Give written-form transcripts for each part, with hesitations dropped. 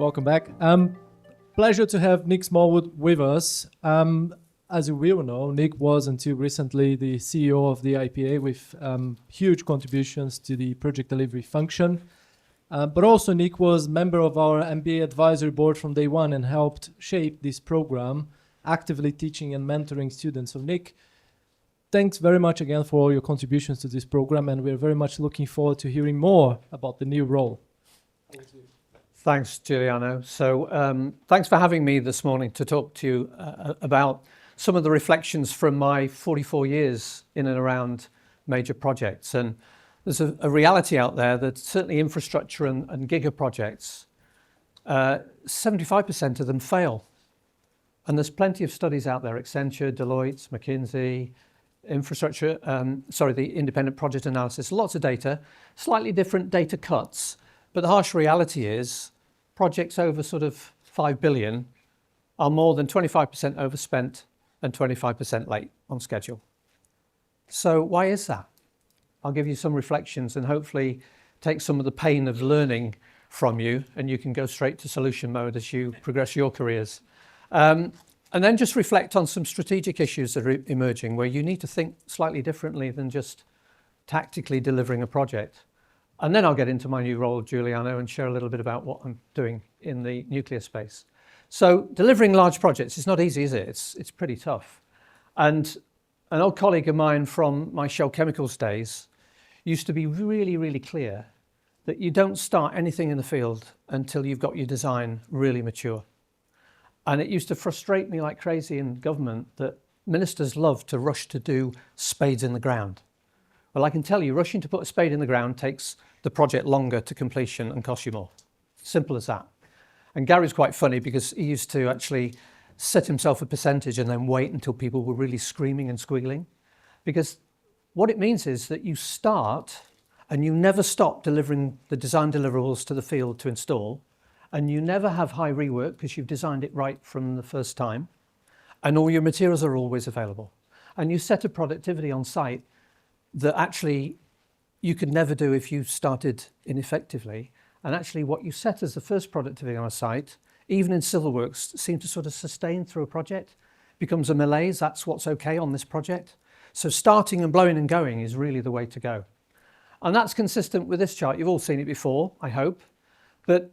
Welcome back. Pleasure to have Nick Smallwood with us. As you will know, Nick was until recently the CEO of the IPA with huge contributions to the project delivery function. But also Nick was member of our MBA advisory board from day one and helped shape this program, actively teaching and mentoring students. So Nick, thanks very much again for all your contributions to this program, and we're very much looking forward to hearing more about the new role. Thank you. Thanks, Giuliano. So thanks for having me this morning to talk to you about some of the reflections from my 44 years in and around major projects. And there's a reality out there that certainly infrastructure and giga projects, 75% of them fail. And there's plenty of studies out there, Accenture, Deloitte, McKinsey, the independent project analysis, lots of data, slightly different data cuts. But the harsh reality is projects over sort of 5 billion are more than 25% overspent and 25% late on schedule. So why is that? I'll give you some reflections and hopefully take some of the pain of learning from you, and you can go straight to solution mode as you progress your careers. And then just reflect on some strategic issues that are emerging where you need to think slightly differently than just tactically delivering a project. And then I'll get into my new role, Giuliano, and share a little bit about what I'm doing in the nuclear space. So delivering large projects is not easy, is it? It's pretty tough. And an old colleague of mine from my Shell Chemicals days used to be really, really clear that you don't start anything in the field until you've got your design really mature. And it used to frustrate me like crazy in government that ministers love to rush to do spades in the ground. Well, I can tell you, rushing to put a spade in the ground takes the project longer to completion and costs you more. Simple as that. And Gary's quite funny because he used to actually set himself a percentage and then wait until people were really screaming and squiggling. Because what it means is that you start and you never stop delivering the design deliverables to the field to install, and you never have high rework because you've designed it right from the first time, and all your materials are always available. And you set a productivity on site that actually you could never do if you started ineffectively. And actually what you set as the first productivity on a site, even in civil works, seems to sort of sustain through a project, becomes a malaise. That's what's okay on this project. So starting and blowing and going is really the way to go. And that's consistent with this chart. You've all seen it before, I hope. But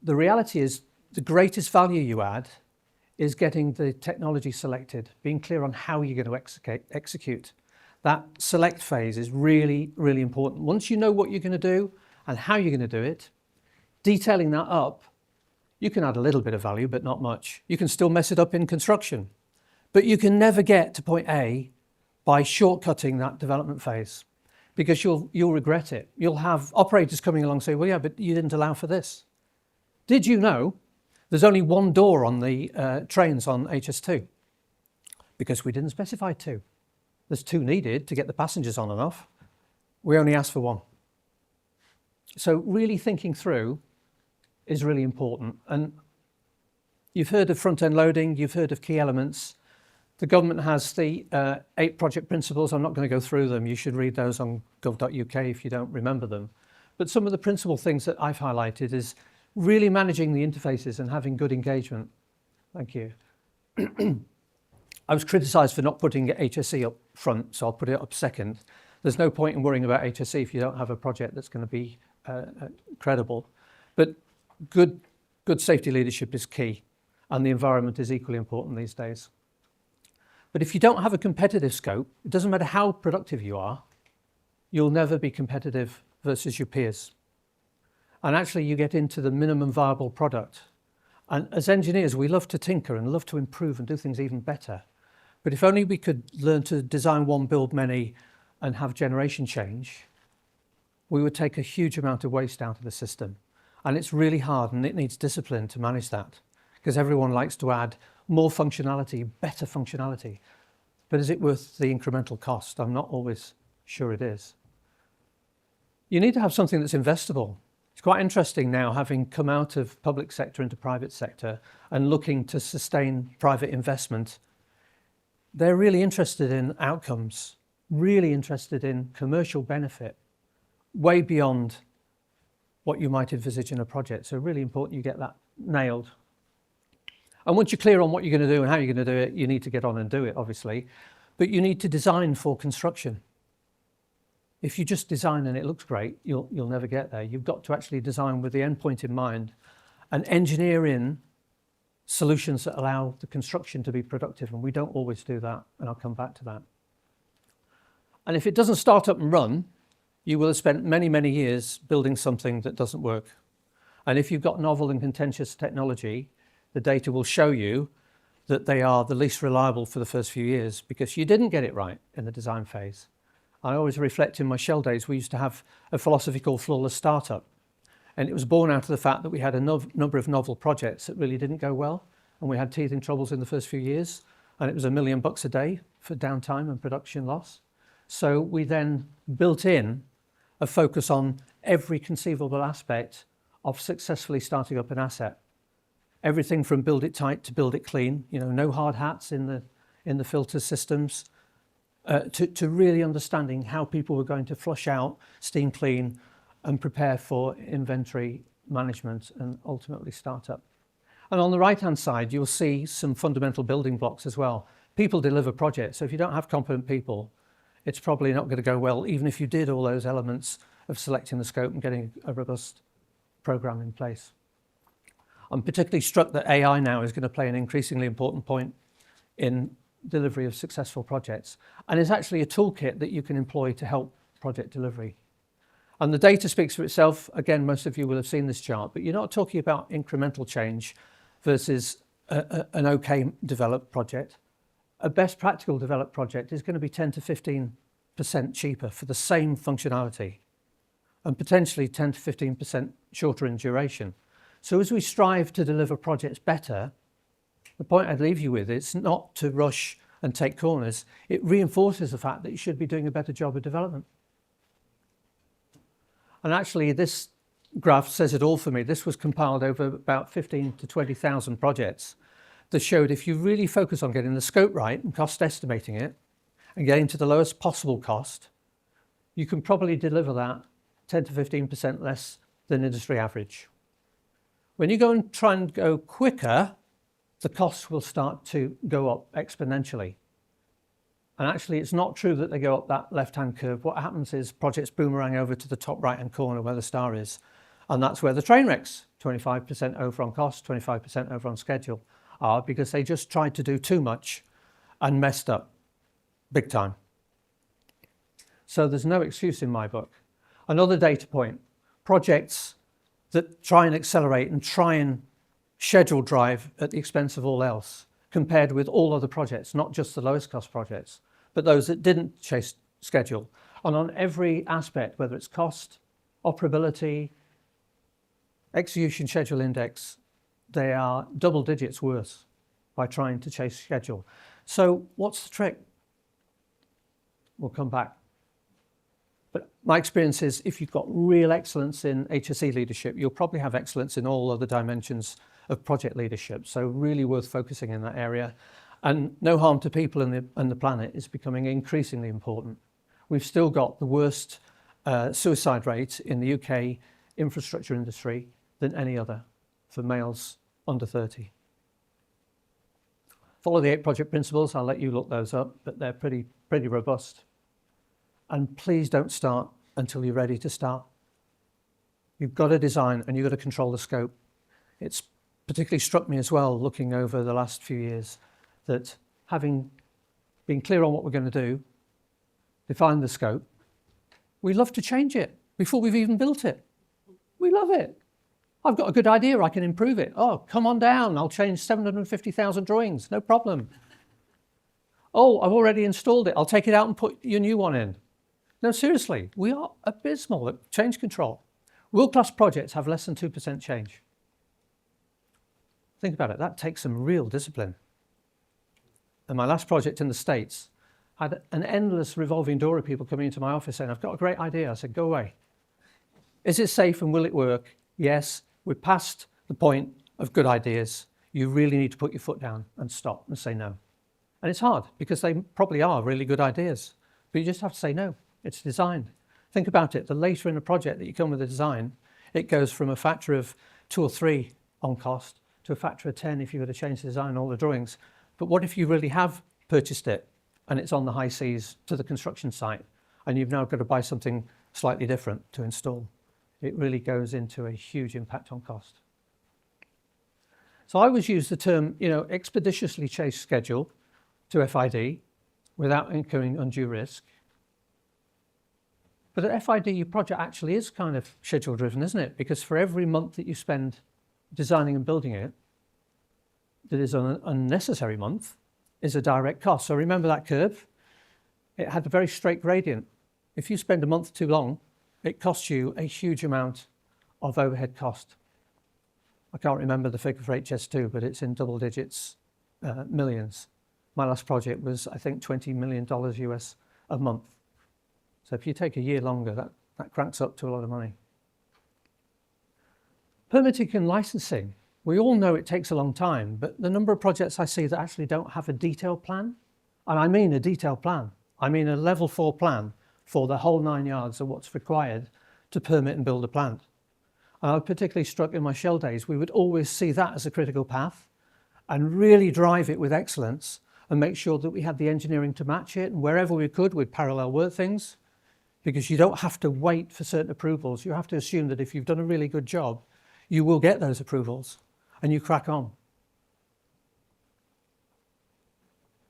the reality is the greatest value you add is getting the technology selected, being clear on how you're going to execute. That select phase is really, really important. Once you know what you're going to do and how you're going to do it, detailing that up, you can add a little bit of value, but not much. You can still mess it up in construction, but you can never get to point A by shortcutting that development phase, because you'll regret it. You'll have operators coming along and say, well, yeah, but you didn't allow for this. Did you know there's only one door on the trains on HS2? Because we didn't specify two. There's two needed to get the passengers on and off. We only asked for one. So really thinking through is really important. And you've heard of front-end loading, you've heard of key elements. The government has the 8 project principles. I'm not going to go through them. You should read those on gov.uk if you don't remember them. But some of the principal things that I've highlighted is really managing the interfaces and having good engagement. Thank you. I was criticised for not putting HSE up front, so I'll put it up second. There's no point in worrying about HSE if you don't have a project that's going to be credible. But good safety leadership is key, and the environment is equally important these days. But if you don't have a competitive scope, it doesn't matter how productive you are, you'll never be competitive versus your peers. And actually you get into the minimum viable product. And as engineers, we love to tinker and love to improve and do things even better. But if only we could learn to design one, build many, and have generation change, we would take a huge amount of waste out of the system. And it's really hard, and it needs discipline to manage that, because everyone likes to add more functionality, better functionality. But is it worth the incremental cost? I'm not always sure it is. You need to have something that's investable. It's quite interesting now, having come out of public sector into private sector and looking to sustain private investment. They're really interested in outcomes, really interested in commercial benefit, way beyond what you might envisage in a project. So really important you get that nailed. And once you're clear on what you're going to do and how you're going to do it, you need to get on and do it, obviously. But you need to design for construction. If you just design and it looks great, you'll never get there. You've got to actually design with the endpoint in mind and engineer in solutions that allow the construction to be productive. And we don't always do that. And I'll come back to that. And if it doesn't start up and run, you will have spent many, many years building something that doesn't work. And if you've got novel and contentious technology, the data will show you that they are the least reliable for the first few years because you didn't get it right in the design phase. I always reflect in my Shell days, we used to have a philosophy called flawless startup. And it was born out of the fact that we had a number of novel projects that really didn't go well. And we had teething troubles in the first few years. And it was $1 million a day for downtime and production loss. So we then built in a focus on every conceivable aspect of successfully starting up an asset. Everything from build it tight to build it clean, no hard hats in the filter systems, to really understanding how people were going to flush out, steam clean, and prepare for inventory management and ultimately startup. And on the right-hand side, you'll see some fundamental building blocks as well. People deliver projects, so if you don't have competent people, it's probably not going to go well, even if you did all those elements of selecting the scope and getting a robust program in place. I'm particularly struck that AI now is going to play an increasingly important point in delivery of successful projects, and is actually a toolkit that you can employ to help project delivery. And the data speaks for itself. Again, most of you will have seen this chart, but you're not talking about incremental change versus an okay developed project. A best practical developed project is going to be 10 to 15% cheaper for the same functionality, and potentially 10 to 15% shorter in duration. So as we strive to deliver projects better, the point I'd leave you with is not to rush and take corners. It reinforces the fact that you should be doing a better job of development. And actually, this graph says it all for me. This was compiled over about 15 to 20,000 projects that showed if you really focus on getting the scope right and cost estimating it and getting to the lowest possible cost, you can probably deliver that 10 to 15% less than industry average. When you go and try and go quicker, the costs will start to go up exponentially. And actually, it's not true that they go up that left-hand curve. What happens is projects boomerang over to the top right-hand corner where the star is. And that's where the train wrecks, 25% over on cost, 25% over on schedule, are because they just tried to do too much and messed up big time. So there's no excuse in my book. Another data point, projects that try and accelerate and try and schedule drive at the expense of all else, compared with all other projects, not just the lowest cost projects, but those that didn't chase schedule. And on every aspect, whether it's cost, operability, execution schedule index, they are double digits worse by trying to chase schedule. So what's the trick? We'll come back. But my experience is if you've got real excellence in HSE leadership, you'll probably have excellence in all other dimensions of project leadership. So really worth focusing in that area. And no harm to people and the planet is becoming increasingly important. We've still got the worst suicide rate in the UK infrastructure industry than any other for males under 30. Follow the 8 project principles. I'll let you look those up, but they're pretty robust. And please don't start until you're ready to start. You've got to design and you've got to control the scope. It's particularly struck me as well, looking over the last few years, that having been clear on what we're going to do, define the scope, we love to change it before we've even built it. We love it. I've got a good idea, I can improve it. Oh, come on down, I'll change 750,000 drawings, no problem. Oh, I've already installed it, I'll take it out and put your new one in. No, seriously, we are abysmal at change control. World-class projects have less than 2% change. Think about it, that takes some real discipline. And my last project in the States had an endless revolving door of people coming into my office saying, I've got a great idea. I said, go away. Is it safe and will it work? Yes, we're past the point of good ideas. You really need to put your foot down and stop and say no. And it's hard because they probably are really good ideas, but you just have to say no. It's designed. Think about it. The later in a project that you come with a design, It goes from a factor of 2 or 3 on cost to a factor of 10 if you were to change the design and all the drawings. But what if you really have purchased it and it's on the high seas to the construction site and you've now got to buy something slightly different to install? It really goes into a huge impact on cost. So I always use the term, expeditiously chase schedule to FID without incurring undue risk. But at FID, your project actually is kind of schedule driven, isn't it? Because for every month that you spend designing and building it, that is an unnecessary month, is a direct cost. So remember that curve? It had a very straight gradient. If you spend a month too long, it costs you a huge amount of overhead cost. I can't remember the figure for HS2, but it's in double digits, millions. My last project was, I think, $20 million US a month. So if you take a year longer, that cranks up to a lot of money. Permitting and licensing. We all know it takes a long time, but the number of projects I see that actually don't have a detailed plan, and I mean a detailed plan, I mean a level 4 plan for the whole 9 yards of what's required to permit and build a plant. And I was particularly struck in my Shell days, we would always see that as a critical path and really drive it with excellence and make sure that we had the engineering to match it, and wherever we could, we'd parallel work things, because you don't have to wait for certain approvals. You have to assume that if you've done a really good job, you will get those approvals and you crack on.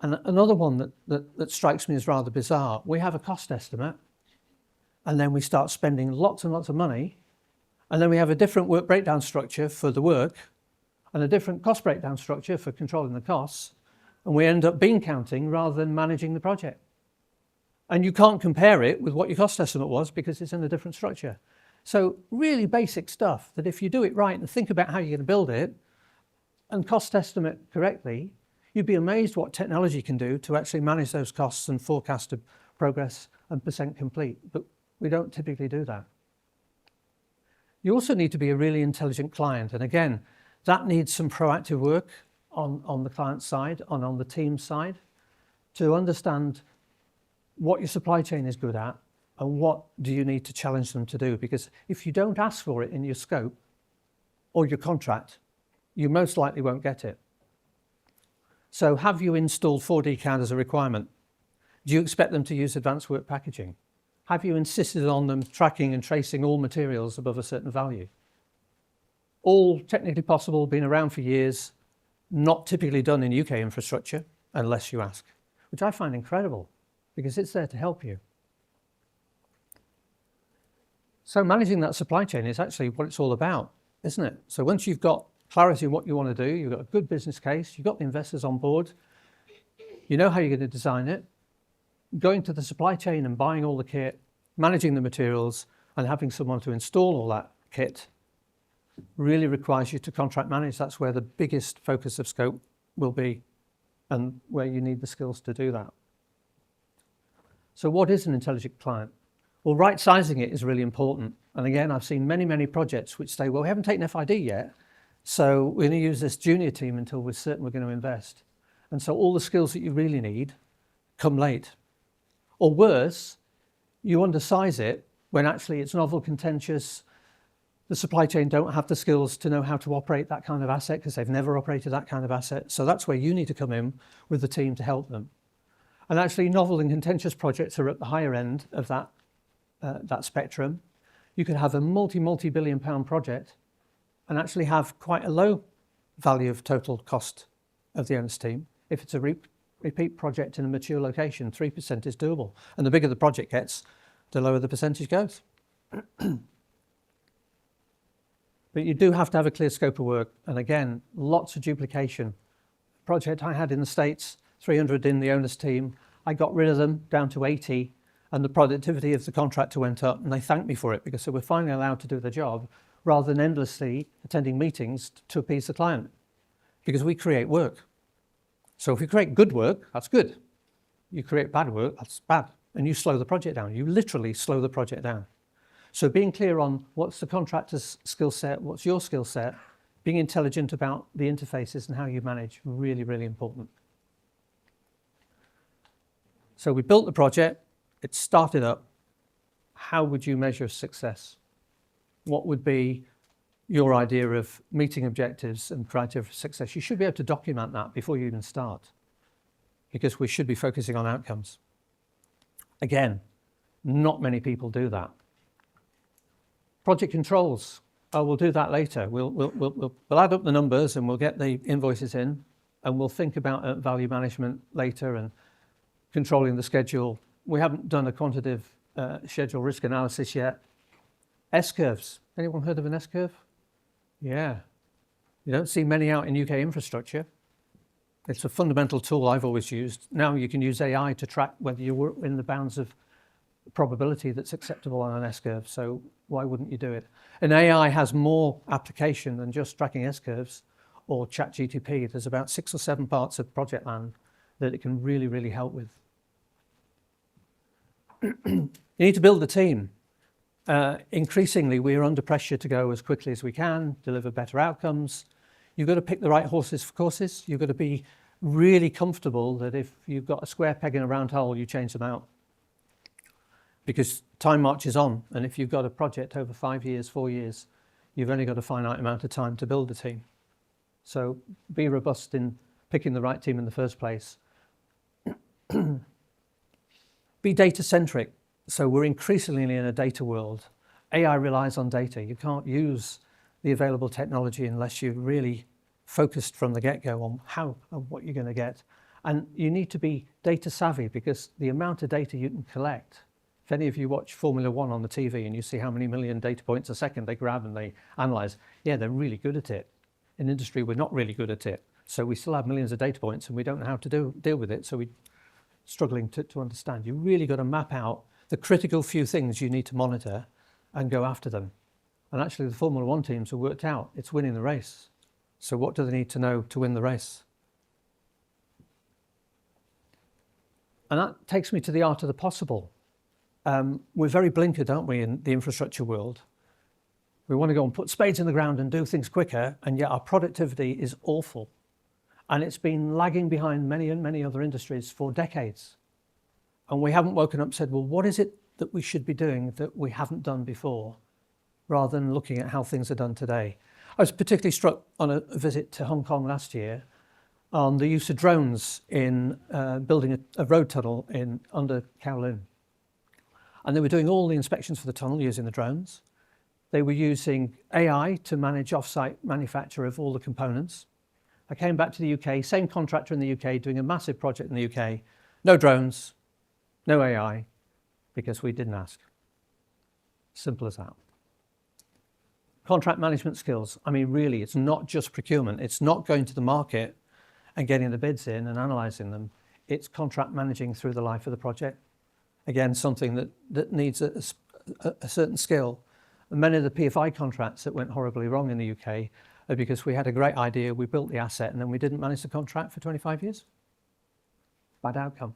And another one that strikes me as rather bizarre, we have a cost estimate and then we start spending lots and lots of money, and then we have a different work breakdown structure for the work and a different cost breakdown structure for controlling the costs, and we end up bean counting rather than managing the project. And you can't compare it with what your cost estimate was because it's in a different structure. So really basic stuff that if you do it right and think about how you're going to build it and cost estimate correctly, you'd be amazed what technology can do to actually manage those costs and forecast progress and percent complete. But we don't typically do that. You also need to be a really intelligent client. And again, that needs some proactive work on the client side and on the team side to understand what your supply chain is good at and what do you need to challenge them to do. Because if you don't ask for it in your scope or your contract, you most likely won't get it. So have you installed 4D CAD as a requirement? Do you expect them to use advanced work packaging? Have you insisted on them tracking and tracing all materials above a certain value? All technically possible, been around for years, not typically done in UK infrastructure unless you ask, which I find incredible because it's there to help you. So managing that supply chain is actually what it's all about, isn't it? So once you've got clarity on what you want to do, you've got a good business case, you've got the investors on board, you know how you're going to design it, going to the supply chain and buying all the kit, managing the materials and having someone to install all that kit really requires you to contract manage. That's where the biggest focus of scope will be and where you need the skills to do that. So what is an intelligent client? Well, right sizing it is really important. And again, I've seen many, many projects which say, well, we haven't taken FID yet, so we're going to use this junior team until we're certain we're going to invest. And so all the skills that you really need come late. Or worse, you undersize it when actually it's novel, contentious. The supply chain don't have the skills to know how to operate that kind of asset because they've never operated that kind of asset. So that's where you need to come in with the team to help them. And actually novel and contentious projects are at the higher end of that spectrum. You could have a multi-billion pound project and actually have quite a low value of total cost of the owner's team. If it's a repeat project in a mature location, 3% is doable. And the bigger the project gets, the lower the percentage goes. But you do have to have a clear scope of work. And again, lots of duplication. Project I had in the States, 300 in the owner's team. I got rid of them down to 80 and the productivity of the contractor went up and they thanked me for it because they were finally allowed to do their job rather than endlessly attending meetings to appease the client. Because we create work. So if you create good work, that's good. You create bad work, that's bad. And you slow the project down. You literally slow the project down. So being clear on what's the contractor's skill set, what's your skill set, being intelligent about the interfaces and how you manage, really, really important. So we built the project, it started up. How would you measure success? what would be your idea of meeting objectives and criteria for success, you should be able to document that before you even start, because we should be focusing on outcomes. Again, not many people do that. Project controls. Oh, we'll do that later. We'll add up the numbers and we'll get the invoices in, and we'll think about value management later and controlling the schedule. We haven't done a quantitative schedule risk analysis yet. S-curves. Anyone heard of an S-curve? Yeah. You don't see many out in UK infrastructure. It's a fundamental tool I've always used. Now you can use AI to track whether you're in the bounds of probability that's acceptable on an S-curve. So why wouldn't you do it? And AI has more application than just tracking S-curves or ChatGPT. There's about 6 or 7 parts of project land that it can really, really help with. You need to build a team. Increasingly, we're under pressure to go as quickly as we can, deliver better outcomes. You've got to pick the right horses for courses. You've got to be really comfortable that if you've got a square peg in a round hole, you change them out. Because time marches on, and if you've got a project over 5 years, 4 years, you've only got a finite amount of time to build a team. So be robust in picking the right team in the first place. Be data-centric. So we're increasingly in a data world. AI relies on data. You can't use the available technology unless you're really focused from the get-go on how and what you're going to get. And you need to be data savvy, because the amount of data you can collect. If any of you watch Formula One on the TV and you see how many million data points a second they grab and they analyze, yeah, they're really good at it. In industry, we're not really good at it. So we still have millions of data points and we don't know how to deal with it. So we're struggling to understand. You really got to map out the critical few things you need to monitor and go after them. And actually the Formula One teams have worked out it's winning the race. So what do they need to know to win the race? And that takes me to the art of the possible. We're very blinkered, aren't we, in the infrastructure world? We want to go and put spades in the ground and do things quicker, and yet our productivity is awful. And it's been lagging behind many and many other industries for decades. And we haven't woken up and said, well, what is it that we should be doing that we haven't done before, rather than looking at how things are done today? I was particularly struck on a visit to Hong Kong last year on the use of drones in building a road tunnel under Kowloon. And they were doing all the inspections for the tunnel using the drones. They were using AI to manage off-site manufacture of all the components. I came back to the UK, same contractor in the UK, doing a massive project in the UK. No drones, no AI, because we didn't ask. Simple as that. Contract management skills. I mean, really, it's not just procurement. It's not going to the market and getting the bids in and analysing them. It's contract managing through the life of the project. Again, something that needs a certain skill. And many of the PFI contracts that went horribly wrong in the UK are because we had a great idea, we built the asset, and then we didn't manage the contract for 25 years. Bad outcome.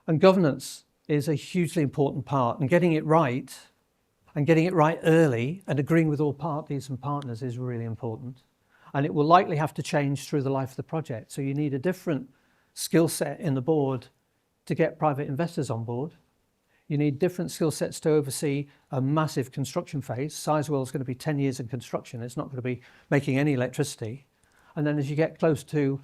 And governance is a hugely important part, and getting it right early and agreeing with all parties and partners is really important. And it will likely have to change through the life of the project. So you need a different skill set in the board to get private investors on board. You need different skill sets to oversee a massive construction phase. Sizewell is going to be 10 years in construction. It's not going to be making any electricity. And then as you get close to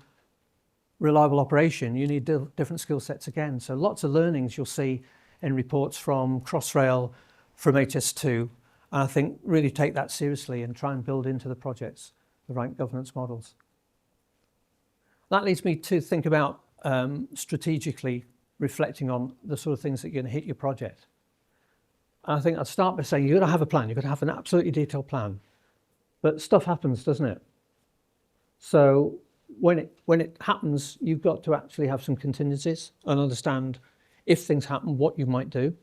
reliable operation, you need different skill sets again. So lots of learnings you'll see in reports from Crossrail, from HS2. And I think really take that seriously and try and build into the projects the right governance models. That leads me to think about strategically reflecting on the sort of things that you're going to hit your project. And I think I'd start by saying you've got to have a plan. You've got to have an absolutely detailed plan. But stuff happens, doesn't it? So when it happens, you've got to actually have some contingencies and understand if things happen, what you might do,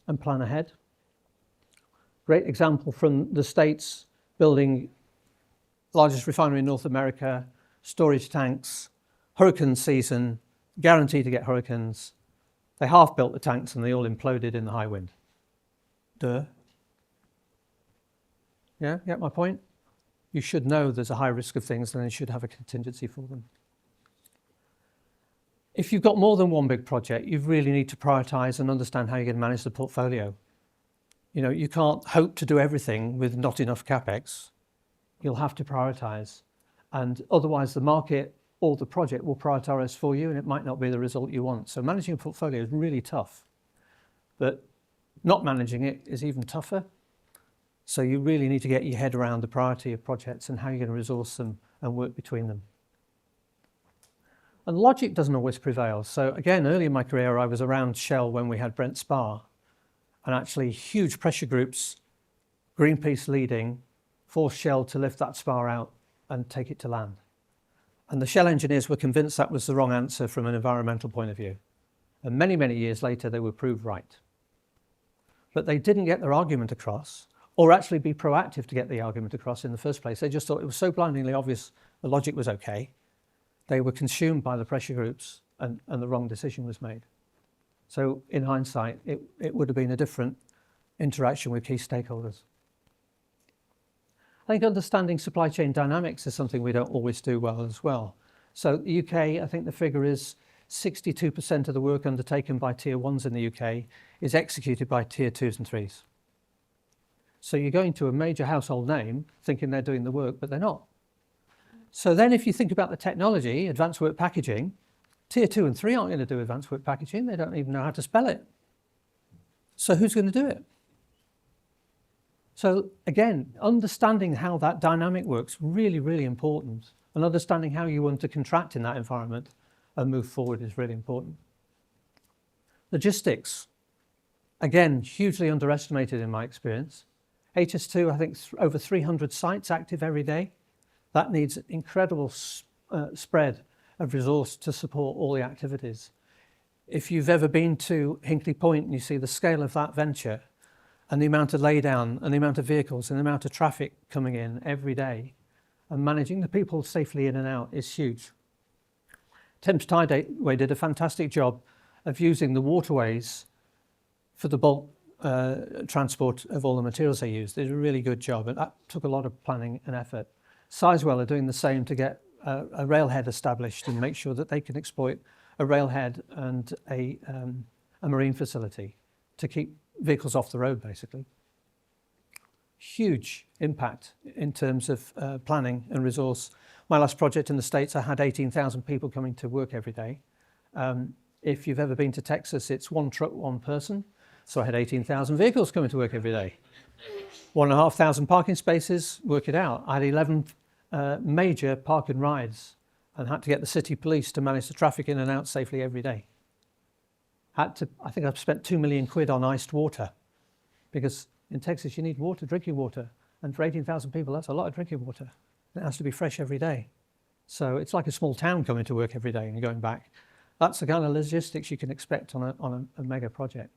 and plan ahead. Great example from the States, building largest refinery in North America, storage tanks, hurricane season, guaranteed to get hurricanes. They half built the tanks and they all imploded in the high wind. Duh. Yeah, get my point? You should know there's a high risk of things and you should have a contingency for them. If you've got more than one big project, you really need to prioritise and understand how you're going to manage the portfolio. You can't hope to do everything with not enough capex. You'll have to prioritize, and otherwise the market or the project will prioritize for you, and it might not be the result you want. So managing a portfolio is really tough, but not managing it is even tougher. So you really need to get your head around the priority of projects and how you're going to resource them and work between them. And logic doesn't always prevail. So again, early in my career, I was around Shell when we had Brent Spar, and actually huge pressure groups, Greenpeace leading, forced Shell to lift that spar out and take it to land. And the Shell engineers were convinced that was the wrong answer from an environmental point of view. And many, many years later, they were proved right. But they didn't get their argument across, or actually be proactive to get the argument across in the first place. They just thought it was so blindingly obvious the logic was okay. They were consumed by the pressure groups, and the wrong decision was made. So in hindsight, it would have been a different interaction with key stakeholders. I think understanding supply chain dynamics is something we don't always do well as well. So the UK, I think the figure is 62% of the work undertaken by tier ones in the UK is executed by tier twos and threes. So you're going to a major household name thinking they're doing the work, but they're not. So then if you think about the technology, advanced work packaging, tier 2 and 3 aren't going to do advanced work packaging. They don't even know how to spell it. So who's going to do it? So again, understanding how that dynamic works, really, really important. And understanding how you want to contract in that environment and move forward is really important. Logistics, again, hugely underestimated in my experience. HS2, I think over 300 sites active every day. That needs incredible spread of resource to support all the activities. If you've ever been to Hinkley Point and you see the scale of that venture and the amount of laydown and the amount of vehicles and the amount of traffic coming in every day and managing the people safely in and out is huge. Thames Tideway did a fantastic job of using the waterways for the bulk transport of all the materials they used. They did a really good job, and that took a lot of planning and effort. Sizewell are doing the same to get a railhead established and make sure that they can exploit a railhead and a marine facility to keep vehicles off the road, basically. Huge impact in terms of planning and resource. My last project in the States, I had 18,000 people coming to work every day. If you've ever been to Texas, it's one truck, one person. So I had 18,000 vehicles coming to work every day. 1,500 parking spaces, work it out. I had 11 major park and rides and had to get the city police to manage the traffic in and out safely every day. I think I've spent 2 million quid on iced water, because in Texas you need water, drinking water. And for 18,000 people, that's a lot of drinking water. It has to be fresh every day. So it's like a small town coming to work every day and going back. That's the kind of logistics you can expect on a mega project.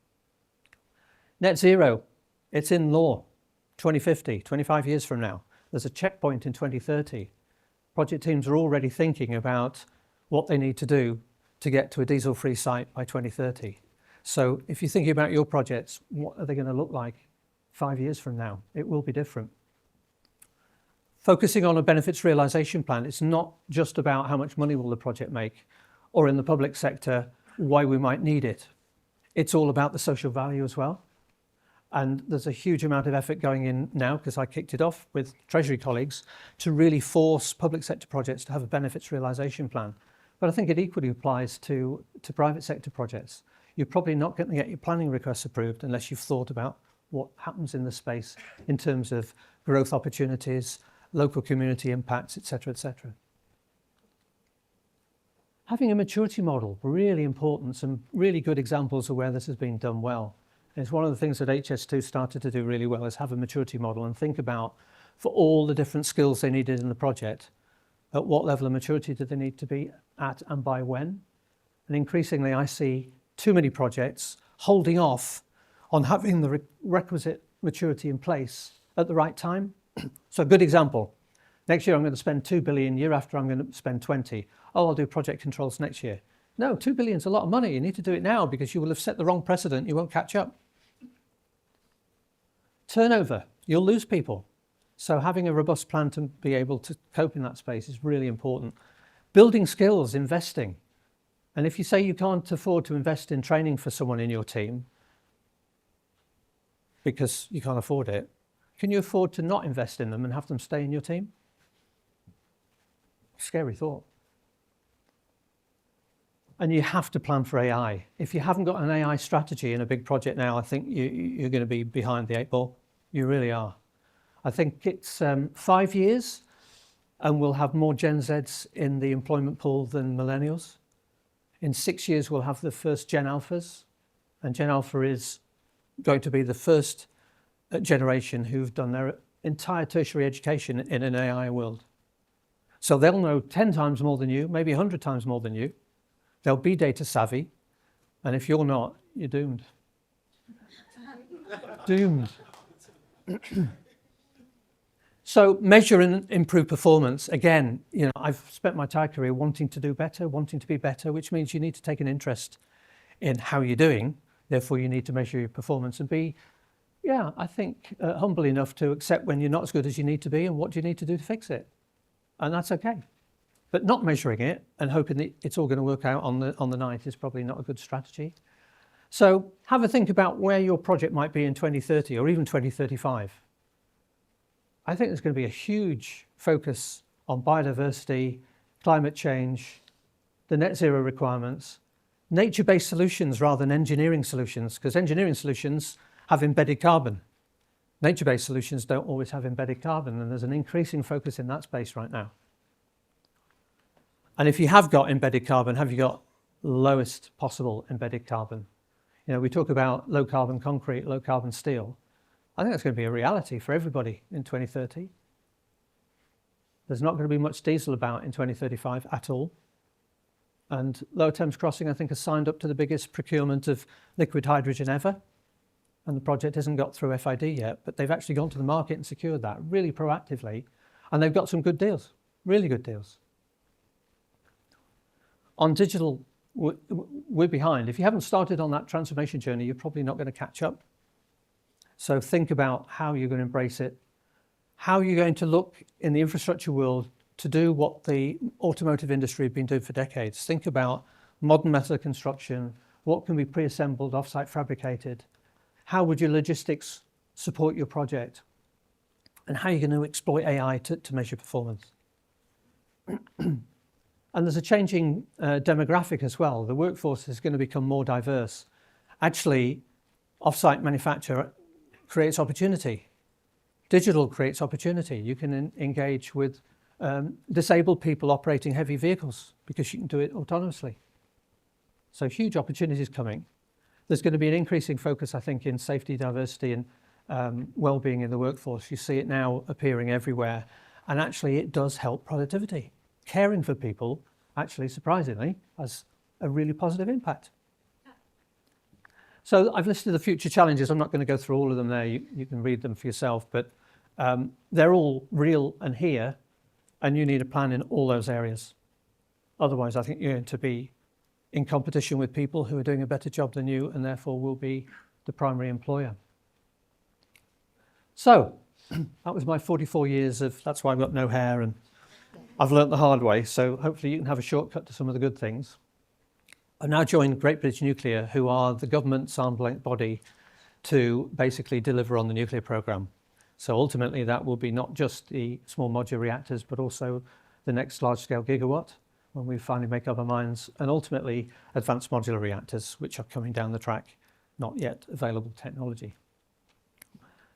Net zero, it's in law, 2050, 25 years from now. There's a checkpoint in 2030. Project teams are already thinking about what they need to do to get to a diesel-free site by 2030. So if you're thinking about your projects, what are they going to look like 5 years from now? It will be different. Focusing on a benefits realisation plan, it's not just about how much money will the project make, or in the public sector, why we might need it. It's all about the social value as well. And there's a huge amount of effort going in now, because I kicked it off with Treasury colleagues, to really force public sector projects to have a benefits realisation plan. But I think it equally applies to private sector projects. You're probably not going to get your planning requests approved unless you've thought about what happens in the space in terms of growth opportunities, local community impacts, etc., etc. Having a maturity model, really important. Some really good examples of where this has been done well. It's one of the things that HS2 started to do really well, is have a maturity model and think about, for all the different skills they needed in the project, at what level of maturity do they need to be at and by when. And increasingly I see too many projects holding off on having the requisite maturity in place at the right time. So a good example, next year I'm going to spend 2 billion, year after I'm going to spend 20. Oh, I'll do project controls next year. No, 2 billion is a lot of money. You need to do it now, because you will have set the wrong precedent. You won't catch up. Turnover, you'll lose people. So having a robust plan to be able to cope in that space is really important. Building skills, investing. And if you say you can't afford to invest in training for someone in your team, because you can't afford it, can you afford to not invest in them and have them stay in your team? Scary thought. And you have to plan for AI. If you haven't got an AI strategy in a big project now, I think you're going to be behind the 8 ball. You really are. I think it's 5 years and we'll have more Gen Zs in the employment pool than millennials. In 6 years, we'll have the first Gen Alphas. And Gen Alpha is going to be the first generation who've done their entire tertiary education in an AI world. So they'll know 10 times more than you, maybe 100 times more than you. They'll be data savvy. And if you're not, you're doomed. Doomed. So measure and improve performance. Again, I've spent my entire career wanting to do better, wanting to be better, which means you need to take an interest in how you're doing. Therefore, you need to measure your performance and be, I think, humble enough to accept when you're not as good as you need to be and what you need to do to fix it. And that's okay. But not measuring it and hoping that it's all going to work out on the night is probably not a good strategy. So have a think about where your project might be in 2030 or even 2035. I think there's going to be a huge focus on biodiversity, climate change, the net zero requirements, nature-based solutions rather than engineering solutions, because engineering solutions have embedded carbon. Nature-based solutions don't always have embedded carbon, and there's an increasing focus in that space right now. And if you have got embedded carbon, have you got lowest possible embedded carbon? We talk about low carbon concrete, low carbon steel. I think that's going to be a reality for everybody in 2030. There's not going to be much diesel about in 2035 at all. And Lower Thames Crossing, I think, has signed up to the biggest procurement of liquid hydrogen ever. And the project hasn't got through FID yet, but they've actually gone to the market and secured that really proactively. And they've got some good deals, really good deals. On digital, we're behind. If you haven't started on that transformation journey, you're probably not going to catch up. So think about how you're going to embrace it, how you're going to look in the infrastructure world to do what the automotive industry have been doing for decades. Think about modern method of construction, what can be pre-assembled, off-site fabricated, how would your logistics support your project, and how you're going to exploit AI to measure performance. And there's a changing demographic as well. The workforce is going to become more diverse. Actually, off-site manufacture creates opportunity. Digital creates opportunity. You can engage with disabled people operating heavy vehicles because you can do it autonomously. So huge opportunities coming. There's going to be an increasing focus, I think, in safety, diversity and well-being in the workforce. You see it now appearing everywhere. And actually, it does help productivity. Caring for people, actually, surprisingly, has a really positive impact. So I've listed the future challenges. I'm not going to go through all of them there. You can read them for yourself, but they're all real and here, and you need a plan in all those areas. Otherwise, I think you're going to be in competition with people who are doing a better job than you and therefore will be the primary employer. So that was my 44 years of, that's why I've got no hair and I've learnt the hard way. So hopefully you can have a shortcut to some of the good things. I've now joined Great British Nuclear, who are the government's arm's length body to basically deliver on the nuclear programme. So ultimately that will be not just the small modular reactors, but also the next large-scale gigawatt when we finally make up our minds, and ultimately advanced modular reactors, which are coming down the track, not yet available technology.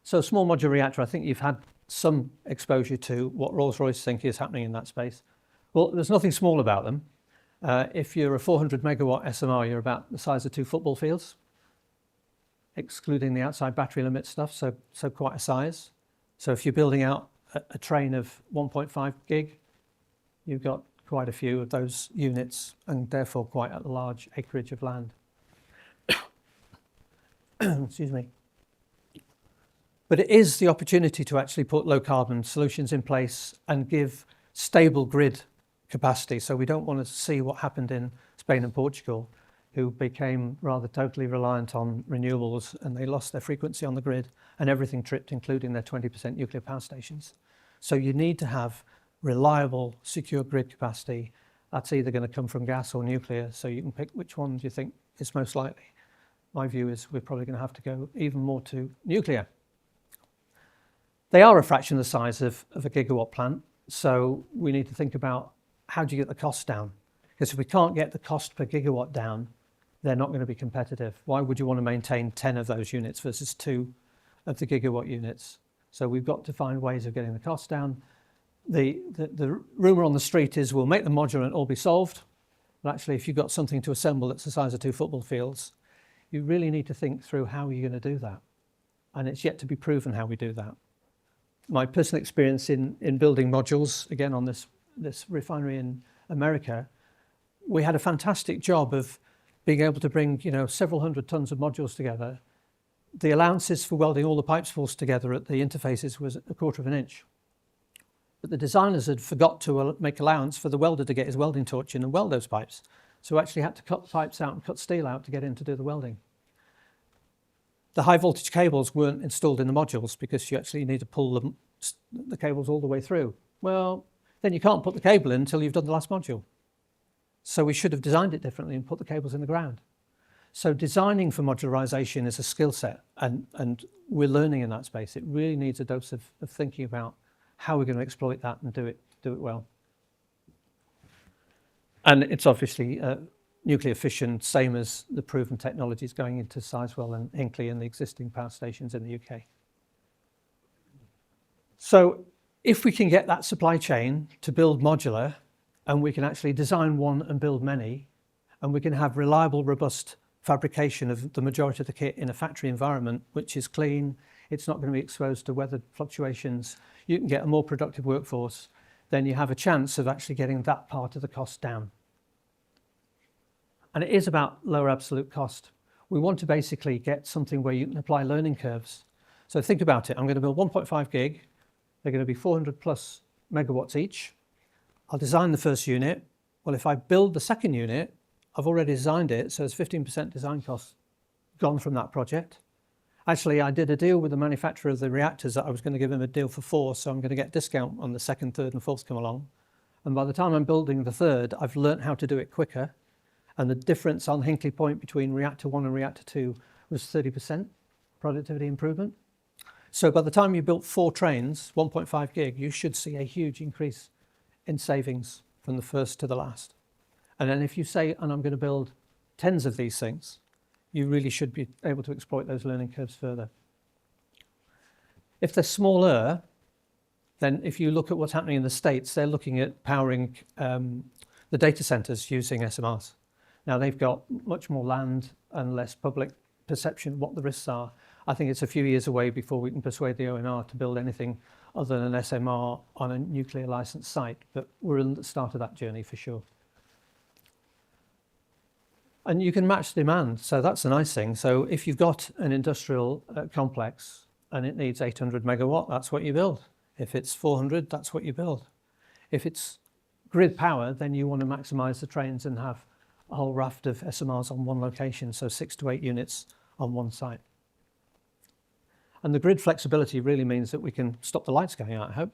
So small modular reactor, I think you've had some exposure to what Rolls-Royce think is happening in that space. Well, there's nothing small about them. If you're a 400 megawatt SMR, you're about the size of 2 football fields, excluding the outside battery limit stuff, so quite a size. So if you're building out a train of 1.5 gig, you've got quite a few of those units and therefore quite a large acreage of land. Excuse me. But it is the opportunity to actually put low carbon solutions in place and give stable grid capacity. So we don't want to see what happened in Spain and Portugal, who became rather totally reliant on renewables and they lost their frequency on the grid and everything tripped, including their 20% nuclear power stations. So you need to have reliable, secure grid capacity. That's either going to come from gas or nuclear, so you can pick which one you think is most likely. my view is we're probably going to have to go even more to nuclear. They are a fraction of the size of a gigawatt plant, so we need to think about how do you get the cost down? Because if we can't get the cost per gigawatt down, they're not going to be competitive. Why would you want to maintain 10 of those units versus 2 of the gigawatt units? So we've got to find ways of getting the cost down. The rumour on the street is we'll make them modular and it'll all be solved. But actually, if you've got something to assemble that's the size of 2 football fields, you really need to think through how you're going to do that. And it's yet to be proven how we do that. My personal experience in building modules, again on this refinery in America, we had a fantastic job of being able to bring several hundred tons of modules together. The allowances for welding all the pipes falls together at the interfaces was 1/4 of an inch. But the designers had forgot to make allowance for the welder to get his welding torch in and weld those pipes. So actually had to cut the pipes out and cut steel out to get in to do the welding. The high voltage cables weren't installed in the modules because you actually need to pull the cables all the way through. Well, then you can't put the cable in until you've done the last module. So we should have designed it differently and put the cables in the ground. So designing for modularization is a skill set, and we're learning in that space. It really needs a dose of thinking about how we're going to exploit that and do it well. And it's obviously nuclear fission, same as the proven technologies going into Sizewell and Hinkley and the existing power stations in the UK. So if we can get that supply chain to build modular, and we can actually design one and build many, and we can have reliable, robust fabrication of the majority of the kit in a factory environment, which is clean, it's not going to be exposed to weather fluctuations, you can get a more productive workforce, then you have a chance of actually getting that part of the cost down. And it is about lower absolute cost. We want to basically get something where you can apply learning curves. So think about it, I'm going to build 1.5 gig, they're going to be 400 plus megawatts each. I'll design the first unit. Well, if I build the second unit, I've already designed it, so there's 15% design cost gone from that project. Actually, I did a deal with the manufacturer of the reactors that I was going to give him a deal for 4, so I'm going to get a discount on the second, third, and fourth come along. And by the time I'm building the third, I've learnt how to do it quicker. And the difference on Hinkley Point between reactor 1 and reactor 2 was 30% productivity improvement. So by the time you built 4 trains, 1.5 gig, you should see a huge increase in savings from the first to the last. And then if you say, and I'm going to build tens of these things, you really should be able to exploit those learning curves further. If they're smaller, then if you look at what's happening in the States, they're looking at powering the data centers using SMRs. Now they've got much more land and less public perception of what the risks are. I think it's a few years away before we can persuade the ONR to build anything other than an SMR on a nuclear licensed site, but we're at the start of that journey for sure. And you can match demand, so that's the nice thing. So if you've got an industrial complex and it needs 800 megawatt, that's what you build. If it's 400, that's what you build. If it's grid power, then you want to maximize the trains and have a whole raft of SMRs on one location, so 6 to 8 units on one site. And the grid flexibility really means that we can stop the lights going out, I hope.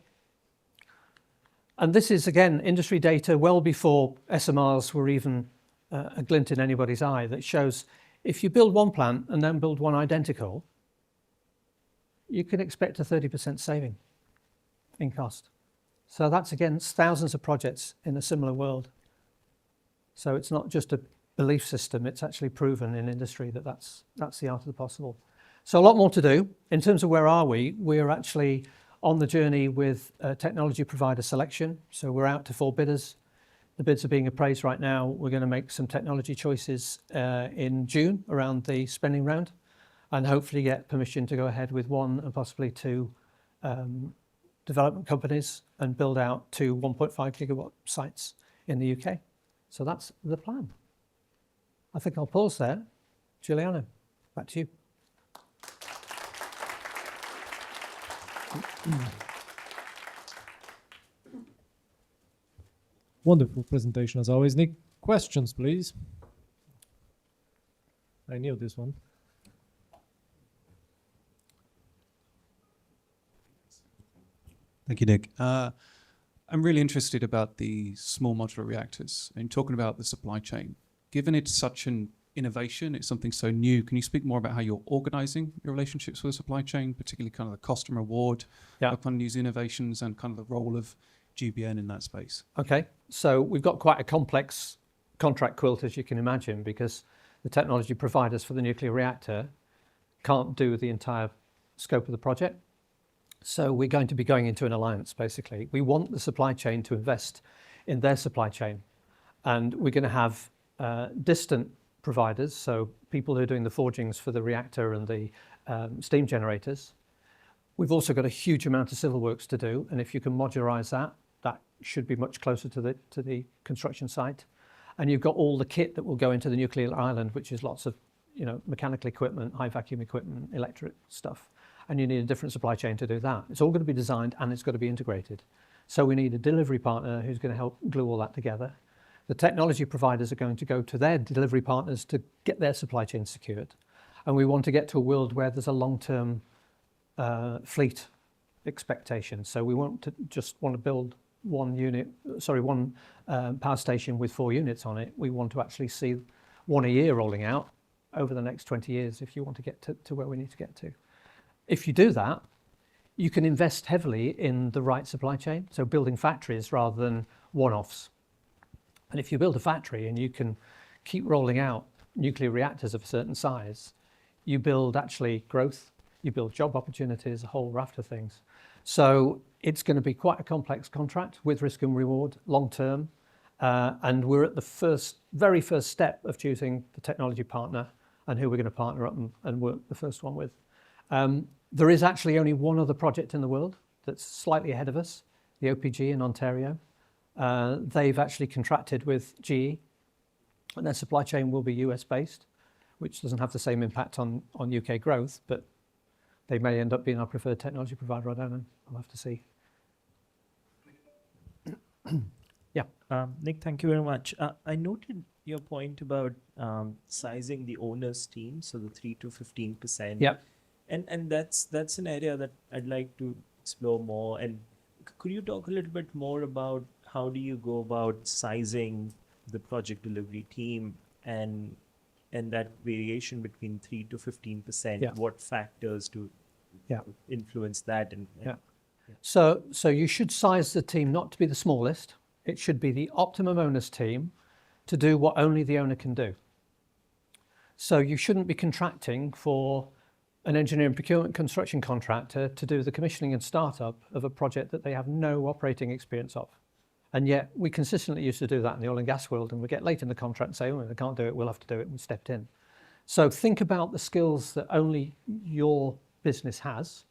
And this is, again, industry data well before SMRs were even a glint in anybody's eye that shows if you build one plant and then build one identical, you can expect a 30% saving in cost. So that's against thousands of projects in a similar world. So it's not just a belief system, it's actually proven in industry that that's the art of the possible. So a lot more to do. In terms of where are we, we're actually on the journey with technology provider selection. So we're out to 4 bidders. The bids are being appraised right now. We're going to make some technology choices in June around the spending round and hopefully get permission to go ahead with 1 and possibly 2 development companies and build out 2 1.5 gigawatt sites in the UK. So that's the plan. I think I'll pause there. Giuliano, back to you. Wonderful presentation as always. Nick, questions, please. I knew this one. Thank you, Nick. I'm really interested about the small modular reactors and talking about the supply chain. Given it's such an innovation. It's something so new. Can you speak more about how you're organizing your relationships with the supply chain, particularly kind of the cost and reward of kind of these innovations and kind of the role of GBN in that space? Okay, so we've got quite a complex contract quilt, as you can imagine, because the technology providers for the nuclear reactor can't do the entire scope of the project. So we're going to be going into an alliance, basically. We want the supply chain to invest in their supply chain. And we're going to have distant providers, so people who are doing the forgings for the reactor and the steam generators. We've also got a huge amount of civil works to do, and if you can modularize that, that should be much closer to the construction site. And you've got all the kit that will go into the nuclear island, which is lots of mechanical equipment, high vacuum equipment, electric stuff. And you need a different supply chain to do that. It's all going to be designed and it's got to be integrated. So we need a delivery partner who's going to help glue all that together. The technology providers are going to go to their delivery partners to get their supply chain secured. And we want to get to a world where there's a long-term fleet expectation. So we won't just want to build one power station with 4 units on it. We want to actually see 1 a year rolling out over the next 20 years if you want to get to where we need to get to. If you do that, you can invest heavily in the right supply chain, so building factories rather than one-offs. And if you build a factory and you can keep rolling out nuclear reactors of a certain size, you build actually growth, you build job opportunities, a whole raft of things. So it's going to be quite a complex contract with risk and reward long term. And we're at the very first step of choosing the technology partner and who we're going to partner up and work the first one with. There is actually only one other project in the world that's slightly ahead of us, the OPG in Ontario. They've actually contracted with GE, and their supply chain will be US based, which doesn't have the same impact on UK growth, but they may end up being our preferred technology provider. I don't know. I'll have to see. Yeah. Nick, thank you very much. I noted your point about sizing the owner's team, so the 3 to 15%. Yeah. And that's an area that I'd like to explore more. And could you talk a little bit more about how do you go about sizing the project delivery team and that variation between 3 to 15%? Yeah. What factors to influence that? So you should size the team not to be the smallest. It should be the optimum owner's team to do what only the owner can do. So you shouldn't be contracting for an engineering procurement construction contractor to do the commissioning and startup of a project that they have no operating experience of. And yet we consistently used to do that in the oil and gas world, and we get late in the contract and say, oh, they can't do it, we'll have to do it, and we stepped in. So think about the skills that only your business has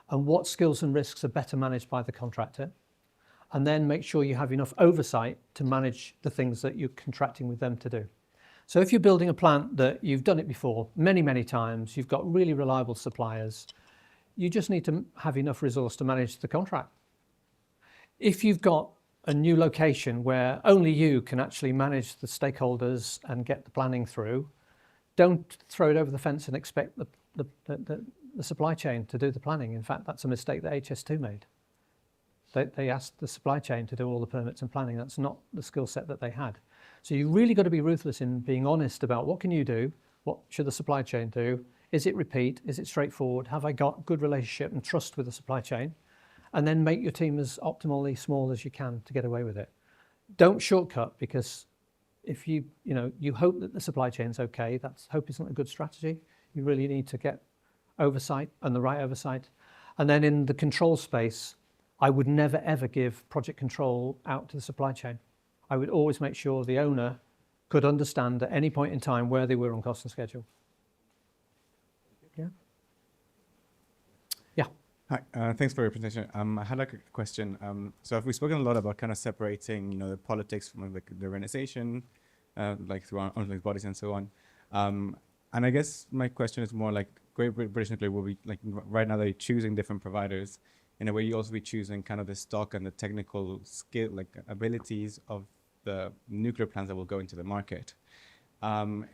and what skills and risks are better managed by the contractor, and then make sure you have enough oversight to manage the things that you're contracting with them to do. So if you're building a plant that you've done it before many, many times, you've got really reliable suppliers, you just need to have enough resource to manage the contract. If you've got a new location where only you can actually manage the stakeholders and get the planning through, don't throw it over the fence and expect the supply chain to do the planning. In fact, that's a mistake that HS2 made. They asked the supply chain to do all the permits and planning. That's not the skill set that they had. So you really got to be ruthless in being honest about what can you do, what should the supply chain do, is it repeat, is it straightforward, have I got good relationship and trust with the supply chain, and then make your team as optimally small as you can to get away with it. Don't shortcut, because if you hope that the supply chain's okay, hope isn't a good strategy. You really need to get oversight and the right oversight. And then in the control space, I would never ever give project control out to the supply chain. I would always make sure the owner could understand at any point in time where they were on cost and schedule. Yeah. Yeah. Hi, thanks for your presentation. I had like a question. So we've spoken a lot about kind of separating, the politics from like the organization, like through on bodies and so on. And I guess my question is more like Great British Nuclear will be like right now they're choosing different providers. In a way, you also be choosing kind of the stock and the technical skill, like abilities of the nuclear plants that will go into the market.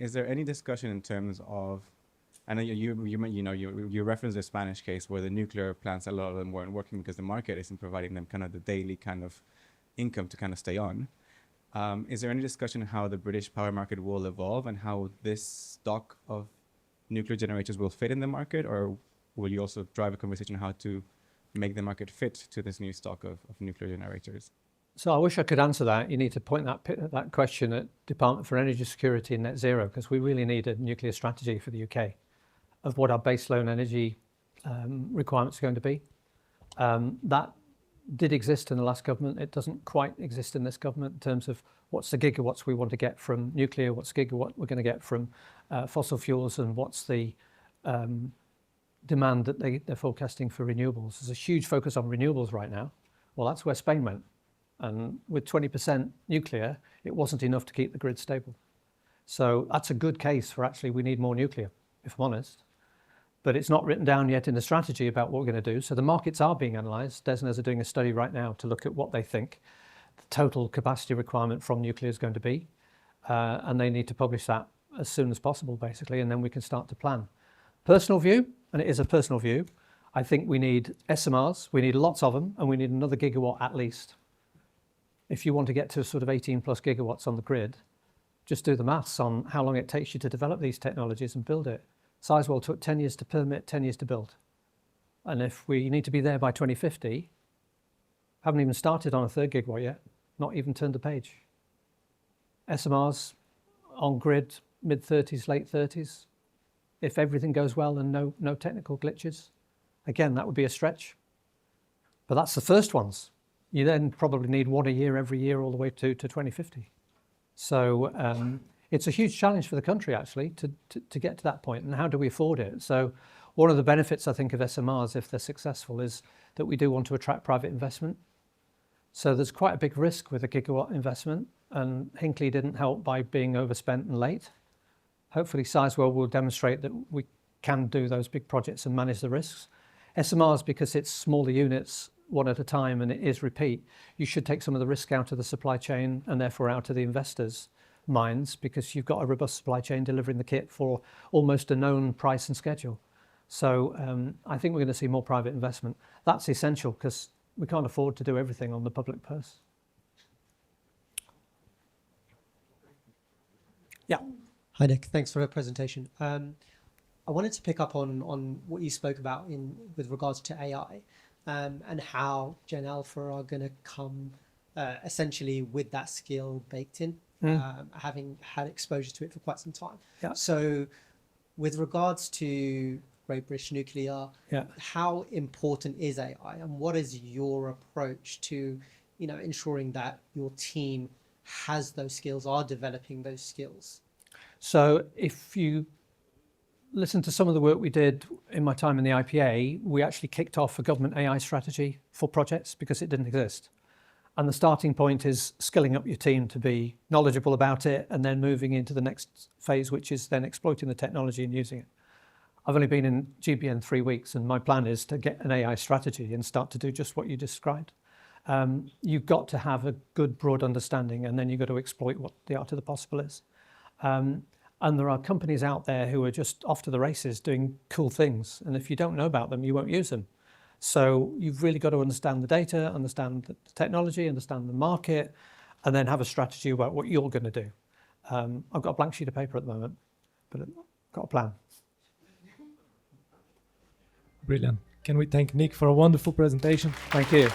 Is there any discussion in terms of? I know you referenced the Spanish case where the nuclear plants, a lot of them weren't working because the market isn't providing them kind of the daily kind of income to kind of stay on. Is there any discussion how the British power market will evolve and how this stock of nuclear generators will fit in the market, or will you also drive a conversation on how to make the market fit to this new stock of nuclear generators? So I wish I could answer that. You need to point that question at Department for Energy Security and Net Zero, because we really need a nuclear strategy for the UK of what our baseload energy requirements are going to be. That did exist in the last government. It doesn't quite exist in this government in terms of what's the gigawatts we want to get from nuclear, what's the gigawatt we're going to get from fossil fuels, and what's the demand that they're forecasting for renewables. There's a huge focus on renewables right now. Well, that's where Spain went. And with 20% nuclear, it wasn't enough to keep the grid stable. So that's a good case for actually we need more nuclear, if I'm honest. But it's not written down yet in the strategy about what we're going to do. So the markets are being analysed. DESNZ are doing a study right now to look at what they think the total capacity requirement from nuclear is going to be. And they need to publish that as soon as possible, basically, and then we can start to plan. Personal view, and it is a personal view, I think we need SMRs, we need lots of them, and we need another gigawatt at least. If you want to get to sort of 18 plus gigawatts on the grid, just do the maths on how long it takes you to develop these technologies and build it. Sizewell took 10 years to permit, 10 years to build. And if we need to be there by 2050, haven't even started on a 3rd gigawatt yet, not even turned the page. SMRs on grid, mid-30s, late 30s. If everything goes well and no technical glitches, again, that would be a stretch. But that's the first ones. You then probably need one a year every year all the way to 2050. So it's a huge challenge for the country, actually, to get to that point. And how do we afford it? So one of the benefits, I think, of SMRs, if they're successful, is that we do want to attract private investment. So there's quite a big risk with a gigawatt investment. And Hinkley didn't help by being overspent and late. Hopefully, Sizewell will demonstrate that we can do those big projects and manage the risks. SMRs, because it's smaller units, one at a time, and it is repeat, you should take some of the risk out of the supply chain and therefore out of the investors' minds, because you've got a robust supply chain delivering the kit for almost a known price and schedule. So I think we're going to see more private investment. That's essential because we can't afford to do everything on the public purse. Yeah. Hi, Nick. Thanks for the presentation. I wanted to pick up on what you spoke about with regards to AI. And how Gen Alpha are going to come essentially with that skill baked in, having had exposure to it for quite some time. Yeah. So with regards to Great British Nuclear, how important is AI, and what is your approach to ensuring that your team has those skills, are developing those skills? So if you listen to some of the work we did in my time in the IPA, we actually kicked off a government AI strategy for projects because it didn't exist. And the starting point is skilling up your team to be knowledgeable about it and then moving into the next phase, which is then exploiting the technology and using it. I've only been in GBN 3 weeks, and my plan is to get an AI strategy and start to do just what you described. You've got to have a good broad understanding, and then you've got to exploit what the art of the possible is. And there are companies out there who are just off to the races doing cool things. And if you don't know about them, you won't use them. So you've really got to understand the data, understand the technology, understand the market, and then have a strategy about what you're going to do. I've got a blank sheet of paper at the moment, but I've got a plan. Brilliant. Can we thank Nick for a wonderful presentation? Thank you.